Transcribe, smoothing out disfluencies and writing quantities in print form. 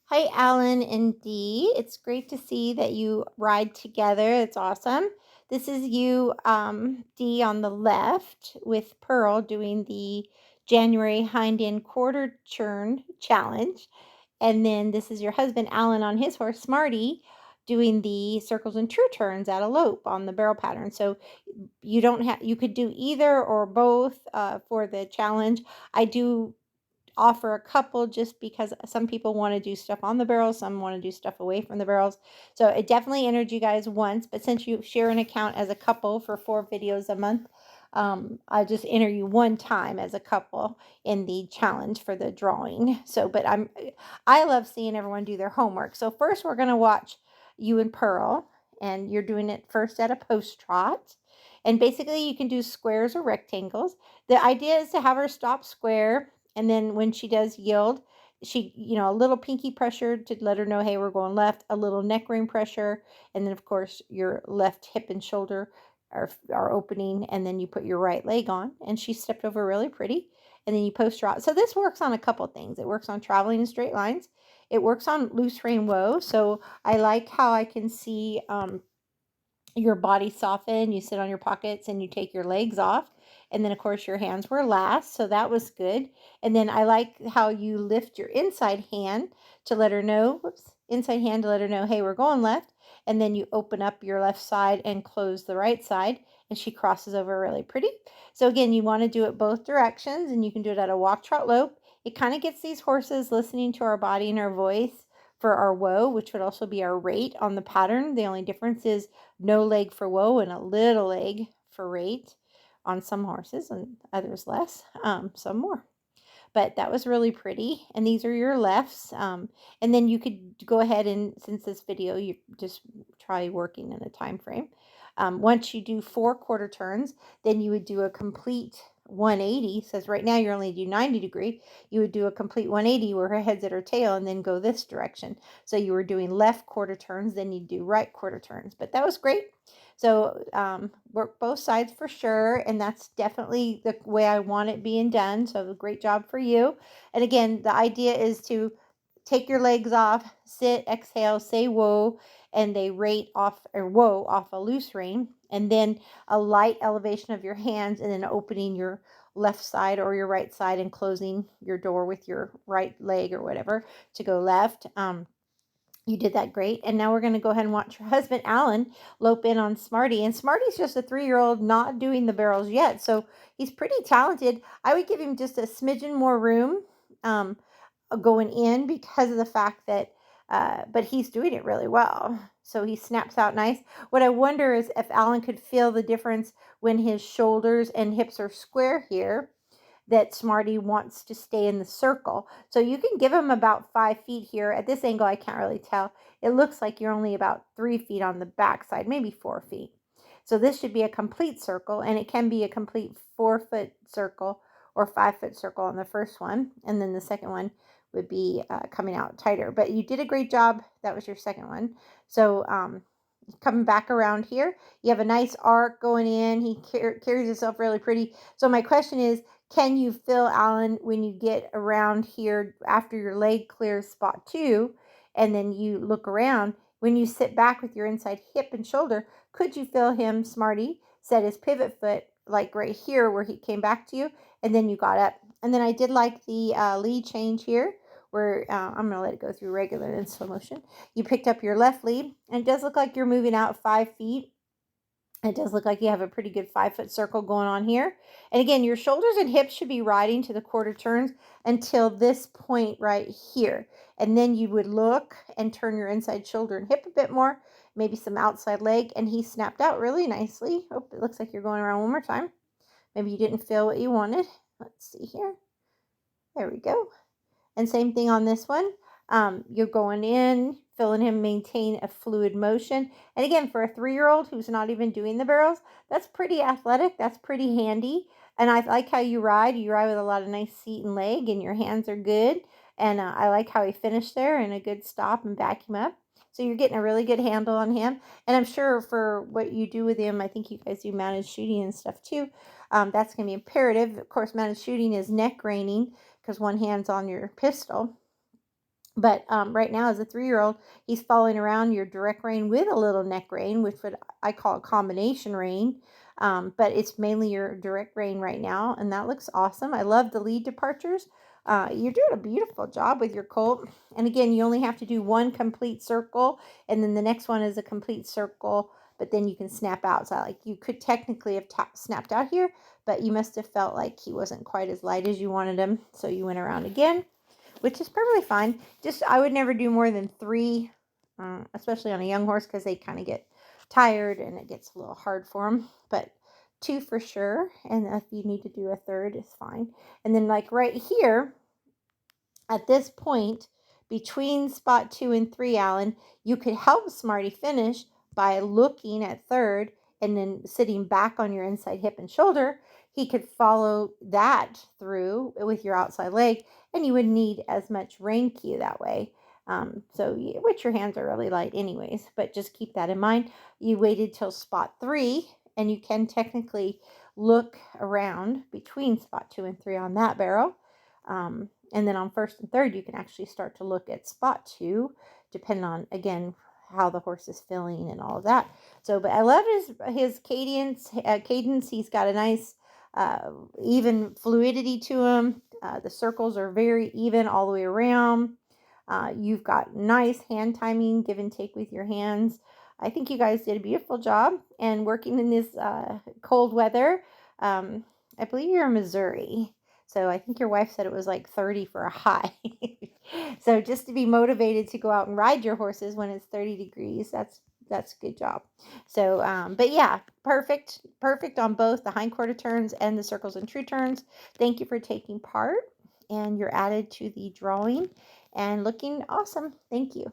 Hi, Alan and Dee. It's great to see that you ride together. It's awesome. This is you, Dee, on the left with Pearl doing the January hind end quarter turn challenge. And then this is your husband, Alan, on his horse, Smarty, doing the circles and true turns at a lope on the barrel pattern. So you could do either or both for the challenge. I do offer a couple just because some people want to do stuff on the barrels, some want to do stuff away from the barrels. So it definitely entered you guys once, but since you share an account as a couple for 4 videos a month, I'll just enter you one time as a couple in the challenge for the drawing. So, but I love seeing everyone do their homework. So first we're going to watch you and Pearl, and you're doing it first at a post trot. And basically you can do squares or rectangles. The idea is to have her stop square, and then when she does yield, she, a little pinky pressure to let her know, hey, we're going left, a little neck ring pressure, and then of course your left hip and shoulder are opening, and then you put your right leg on, and she stepped over really pretty, and then you post her out. So this works on a couple things. It works on traveling in straight lines. It works on loose rein woe. So I like how I can see your body soften, you sit on your pockets and you take your legs off. And then of course your hands were last, so that was good. And then I like how you lift your inside hand to let her know, inside hand to let her know, hey, we're going left. And then you open up your left side and close the right side, and she crosses over really pretty. So again, you want to do it both directions, and you can do it at a walk, trot, lope. It kind of gets these horses listening to our body and our voice for our woe, which would also be our rate on the pattern. The only difference is no leg for woe and a little leg for rate on some horses, and others less, some more. But that was really pretty. And these are your lefts. And then you could go ahead and, since this video, you just try working in a time frame. Once you do 4 quarter turns, then you would do a complete 180. Says right now you're only do 90 degree. You would do a complete 180 where her head's at her tail and then go this direction. So you were doing left quarter turns, then you do right quarter turns. But that was great. So work both sides for sure, and that's definitely the way I want it being done. So great job for you. And again, the idea is to take your legs off, sit, exhale, say whoa, and they rate off, or whoa, off a loose rein, and then a light elevation of your hands, and then opening your left side or your right side and closing your door with your right leg or whatever to go left. You did that great. And now we're going to go ahead and watch your husband, Alan, lope in on Smarty. And Smarty's just a 3-year-old not doing the barrels yet. So he's pretty talented. I would give him just a smidgen more room going in because of the fact that, but he's doing it really well. So he snaps out nice. What I wonder is if Alan could feel the difference when his shoulders and hips are square here, that Smarty wants to stay in the circle. So you can give him about 5 feet here. At this angle, I can't really tell. It looks like you're only about 3 feet on the back side, maybe 4 feet. So this should be a complete circle, and it can be a complete 4-foot circle or 5-foot circle on the first one. And then the second one would be coming out tighter. But you did a great job. That was your second one. So coming back around here, you have a nice arc going in. He carries himself really pretty. So my question is, can you feel, Alan, when you get around here after your leg clears spot 2, and then you look around, when you sit back with your inside hip and shoulder, could you feel him, Smarty, set his pivot foot like right here where he came back to you, and then you got up? And then I did like the lead change here, where I'm going to let it go through regular in slow motion. You picked up your left lead, and it does look like you're moving out 5 feet. It does look like you have a pretty good 5-foot circle going on here. And again, your shoulders and hips should be riding to the quarter turns until this point right here. And then you would look and turn your inside shoulder and hip a bit more, maybe some outside leg, and he snapped out really nicely. Oh, it looks like you're going around one more time. Maybe you didn't feel what you wanted. Let's see here. There we go. And same thing on this one. You're going in, feeling him maintain a fluid motion. And again, for a 3-year-old who's not even doing the barrels, that's pretty athletic. That's pretty handy. And I like how you ride. You ride with a lot of nice seat and leg, and your hands are good. And I like how he finished there and a good stop and back him up. So you're getting a really good handle on him. And I'm sure for what you do with him, I think you guys do mounted shooting and stuff too. That's going to be imperative. Of course, mounted shooting is neck reining because one hand's on your pistol. But right now, as a 3-year-old, he's following around your direct rein with a little neck rein, which I call a combination rein. But it's mainly your direct rein right now, and that looks awesome. I love the lead departures. You're doing a beautiful job with your colt. And again, you only have to do one complete circle, and then the next one is a complete circle, but then you can snap out. So like you could technically have snapped out here, but you must have felt like he wasn't quite as light as you wanted him, so you went around again, which is perfectly fine. Just I would never do more than 3, especially on a young horse, because they kind of get tired and it gets a little hard for them. But 2 for sure, and if you need to do a third, it's fine. And then like right here, at this point, between spot 2 and 3, Alan, you could help Smarty finish by looking at third and then sitting back on your inside hip and shoulder. He could follow that through with your outside leg, and you would need as much rein cue that way. Which your hands are really light anyways, but just keep that in mind. You waited till spot 3, and you can technically look around between spot 2 and 3 on that barrel. And then on first and third, you can actually start to look at spot 2, depending on, again, how the horse is feeling and all of that. So, but I love his cadence. He's got a nice, even fluidity to him. The circles are very even all the way around. You've got nice hand timing, give and take with your hands. I think you guys did a beautiful job. And working in this cold weather, I believe you're in Missouri. So I think your wife said it was like 30 for a high. So just to be motivated to go out and ride your horses when it's 30 degrees, that's a good job. So, but yeah, perfect on both the hind quarter turns and the circles and true turns. Thank you for taking part, and you're added to the drawing and looking awesome. Thank you.